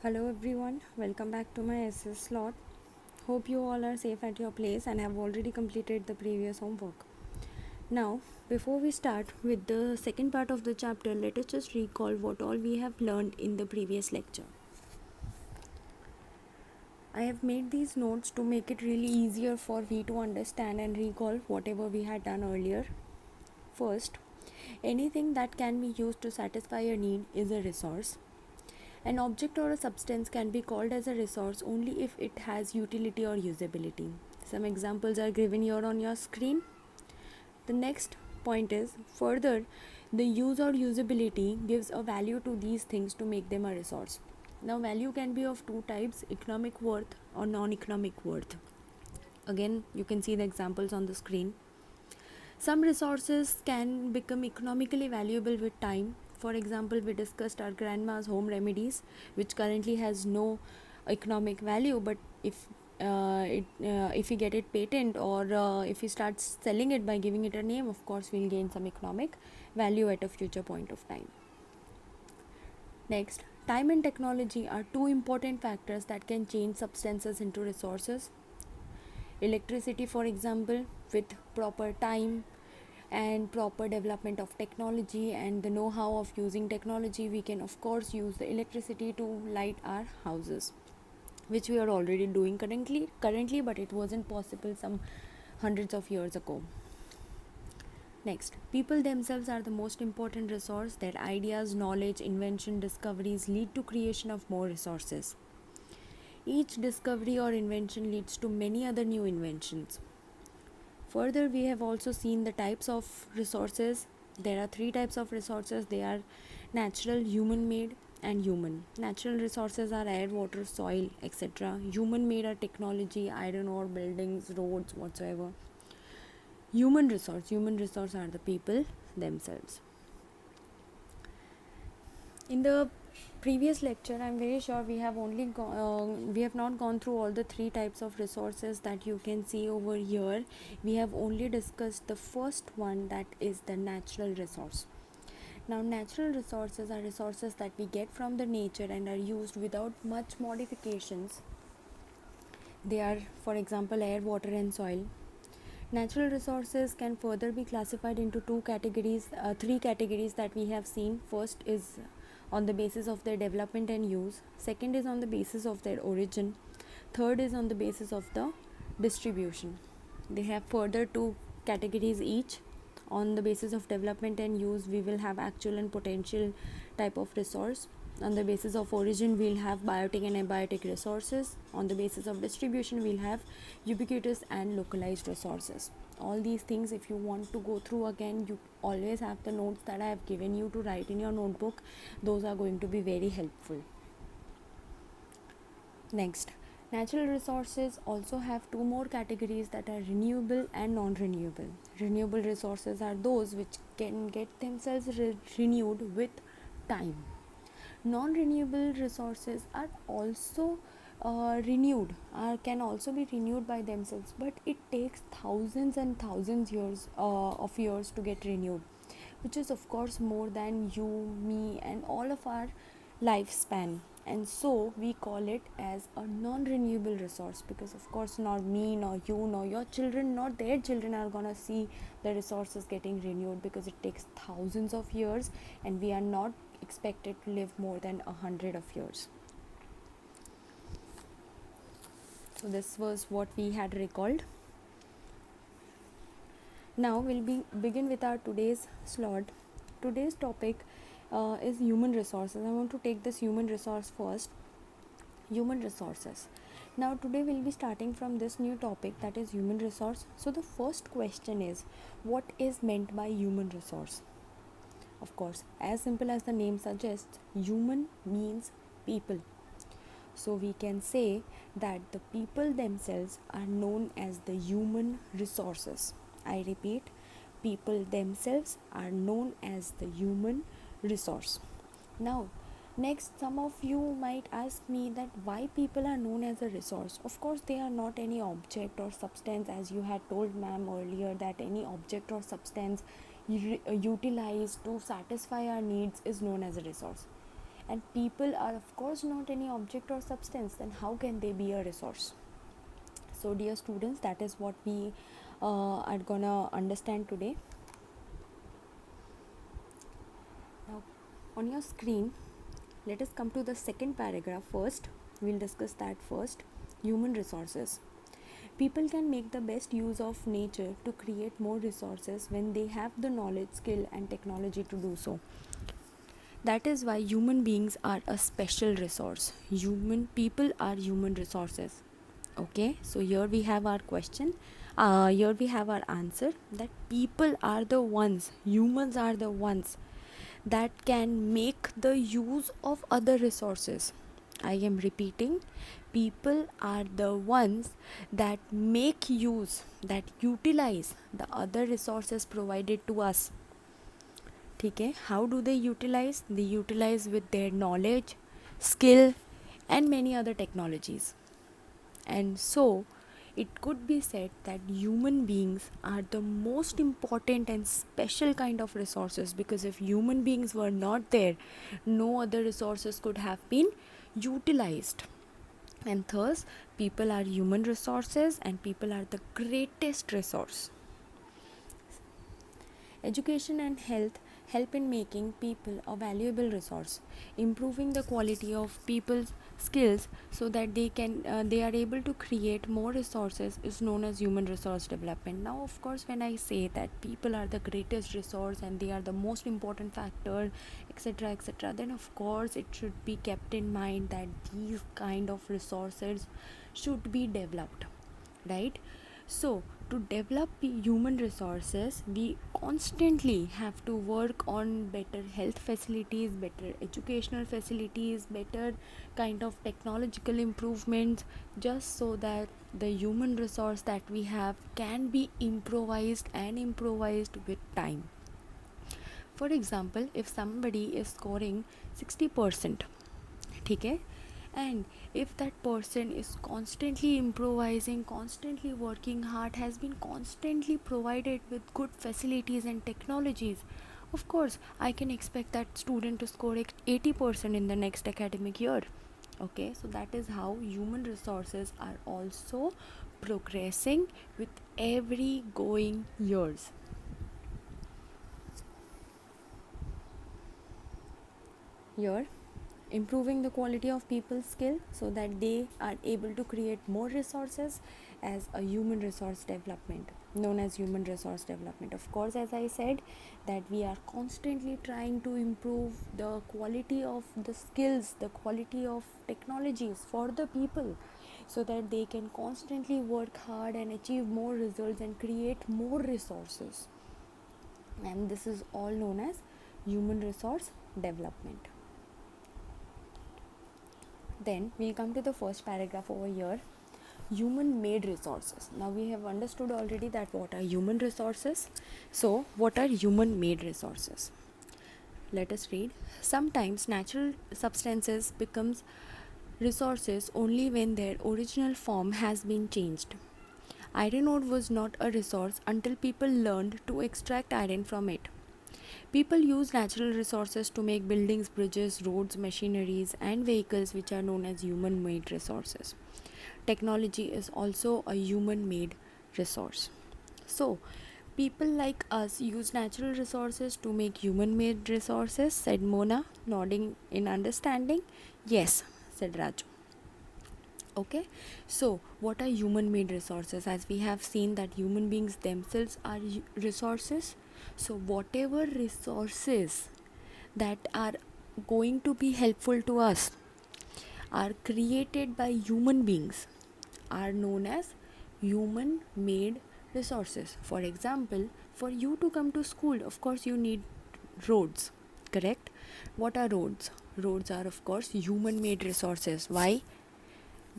Hello everyone, welcome back to my SS slot. Hope you all are safe at your place and have already completed the previous homework. Now, before we start with the second part of the chapter, let us just recall what all we have learned in the previous lecture. I have made these notes to make it really easier for me to understand and recall whatever we had done earlier. First, anything that can be used to satisfy a need is a resource. An object or a substance can be called as a resource only if it has utility or usability. Some examples are given here on your screen. The next point is further, the use or usability gives a value to these things to make them a resource. Now, value can be of two types: economic worth or non economic worth. Again, you can see the examples on the screen. Some resources can become economically valuable with time. For example, we discussed our grandma's home remedies, which currently has no economic value, but if we get it patent or if we start selling it by giving it a name, of course, we'll gain some economic value at a future point of time. Next, time and technology are two important factors that can change substances into resources. Electricity, for example, with proper time and proper development of technology and the know-how of using technology, we can of course use the electricity to light our houses, which we are already doing currently, but it wasn't possible some hundreds of years ago. Next, people themselves are the most important resource. Their ideas, knowledge, invention, discoveries lead to creation of more resources. Each discovery or invention leads to many other new inventions. Further, we have also seen the types of resources. There are three types of resources. They are natural, human made, and human. Natural resources are air, water, soil, etc. Human made are technology, iron ore, buildings, roads, whatsoever. Human resource are the people themselves. In the previous lecture, I'm very sure we have not gone through all the three types of resources that you can see over here. We have only discussed the first one, that is the natural resource. Now, natural resources are resources that we get from the nature and are used without much modifications. They are, for example, air, water, and soil. Natural resources can further be classified into three categories that we have seen. First is on the basis of their development and use. Second is on the basis of their origin. Third is on the basis of the distribution. They have further two categories each. On the basis of development and use, we will have actual and potential type of resource. On the basis of origin, we'll have biotic and abiotic resources. On the basis of distribution, we'll have ubiquitous and localized resources. All these things, if you want to go through again, you always have the notes that I have given you to write in your notebook. Those are going to be very helpful. Next, natural resources also have two more categories, that are renewable and non-renewable. Renewable resources are those which can get themselves renewed with time. Non-renewable resources are also can also be renewed by themselves, but it takes thousands and thousands of years to get renewed, which is of course more than you, me, and all of our lifespan. And so we call it as a non-renewable resource, because of course not me, nor you, nor your children, nor their children are gonna see the resources getting renewed, because it takes thousands of years and we are not expected to live more than 100 of years. So this was what we had recalled. Now we'll begin with our today's slot. Today's topic is human resources. I want to take this human resource first. Human resources. Now today we'll be starting from this new topic, that is human resource. So the first question is, what is meant by human resource? Of course, as simple as the name suggests, human means people. So we can say that the people themselves are known as the human resources. I repeat, people themselves are known as the human resource. Now, next, some of you might ask me that why people are known as a resource. Of course, they are not any object or substance, as you had told ma'am earlier, that any object or substance utilized to satisfy our needs is known as a resource. and people are of course not any object or substance, then how can they be a resource? So dear students, that is what we are gonna understand today. Now on your screen, let us come to the second paragraph first. We'll discuss that first. Human resources. People can make the best use of nature to create more resources when they have the knowledge, skill, and technology to do so. That is why human beings are a special resource. Human people are human resources. Okay, so here we have our question. Here we have our answer, that people are the ones, humans are the ones that can make the use of other resources. I am repeating, people are the ones that make use, that utilize the other resources provided to us. ठीक है, how do they utilize? They utilize with their knowledge, skill, and many other technologies. And so it could be said that human beings are the most important and special kind of resources, because if human beings were not there, no other resources could have been utilized. And thus, people are human resources and people are the greatest resource. Education and health help in making people a valuable resource, improving the quality of people's skills so that they are able to create more resources is known as human resource development. Now of course, when I say that people are the greatest resource and they are the most important factor, etc., etc., then of course it should be kept in mind that these kind of resources should be developed, right? So to develop human resources, we constantly have to work on better health facilities, better educational facilities, better kind of technological improvements, just so that the human resource that we have can be improvised and improvised with time. For example, if somebody is scoring 60%, ठीक है, and if that person is constantly improvising, constantly working hard, has been constantly provided with good facilities and technologies, of course I can expect that student to score 80% in the next academic year. Okay, so that is how human resources are also progressing with every going years. Here, improving the quality of people's skill so that they are able to create more resources as a human resource development, known as human resource development. Of course, as I said, that we are constantly trying to improve the quality of the skills, the quality of technologies for the people, so that they can constantly work hard and achieve more results and create more resources. And this is all known as human resource development. Then we'll come to the first paragraph over here, human made resources. Now we have understood already that what are human resources. So what are human made resources? Let us read. Sometimes natural substances becomes resources only when their original form has been changed. Iron ore was not a resource until people learned to extract iron from it. People use natural resources to make buildings, bridges, roads, machineries, and vehicles, which are known as human made resources. Technology is also a human made resource. So, people like us use natural resources to make human made resources, said Mona, nodding in understanding. Yes, said Raju. Okay, so what are human made resources? As we have seen that human beings themselves are resources, so whatever resources that are going to be helpful to us are created by human beings are known as human made resources. For example, for you to come to school, of course you need roads, correct? What are roads? Roads are of course human made resources. Why?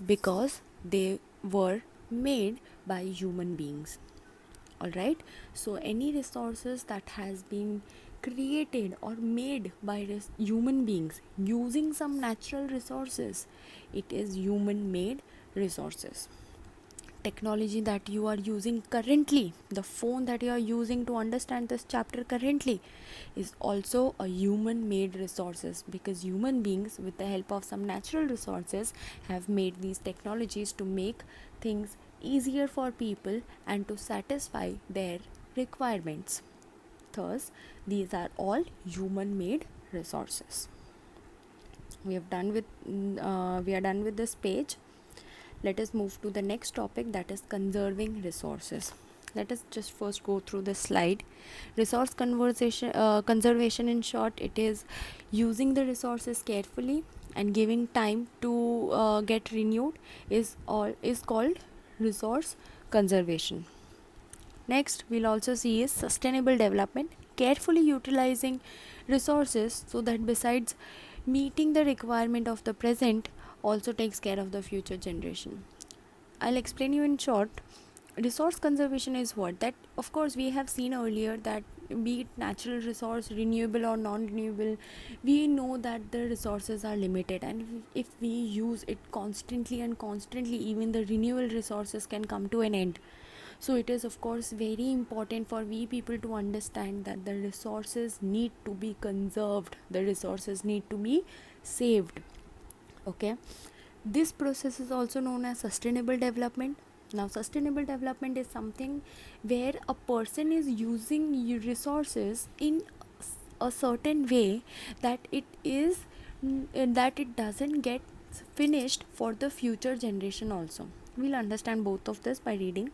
Because they were made by human beings. All right, so any resources that has been created or made by human beings using some natural resources, it is human made resources. technology that you are using currently, the phone that you are using to understand this chapter currently, is also a human made resources, because human beings with the help of some natural resources have made these technologies to make things easier for people and to satisfy their requirements. Thus, these are all human made resources. We are done with this page. Let us move to the next topic, that is conserving resources. Let us just first go through the slide. Conservation, in short, it is using the resources carefully and giving time to get renewed, is called resource conservation. Next, we'll also see is sustainable development, carefully utilizing resources so that besides meeting the requirement of the present, also takes care of the future generation. I'll explain you in short. Resource conservation is what? That of course we have seen earlier that be it natural resource, renewable or non-renewable, we know that the resources are limited, and if we use it constantly and constantly, even the renewable resources can come to an end. So it is of course very important for we people to understand that the resources need to be conserved, the resources need to be saved. Okay, this process is also known as sustainable development. Now sustainable development is something where a person is using resources in a certain way that it doesn't get finished for the future generation also. We'll understand both of this by reading.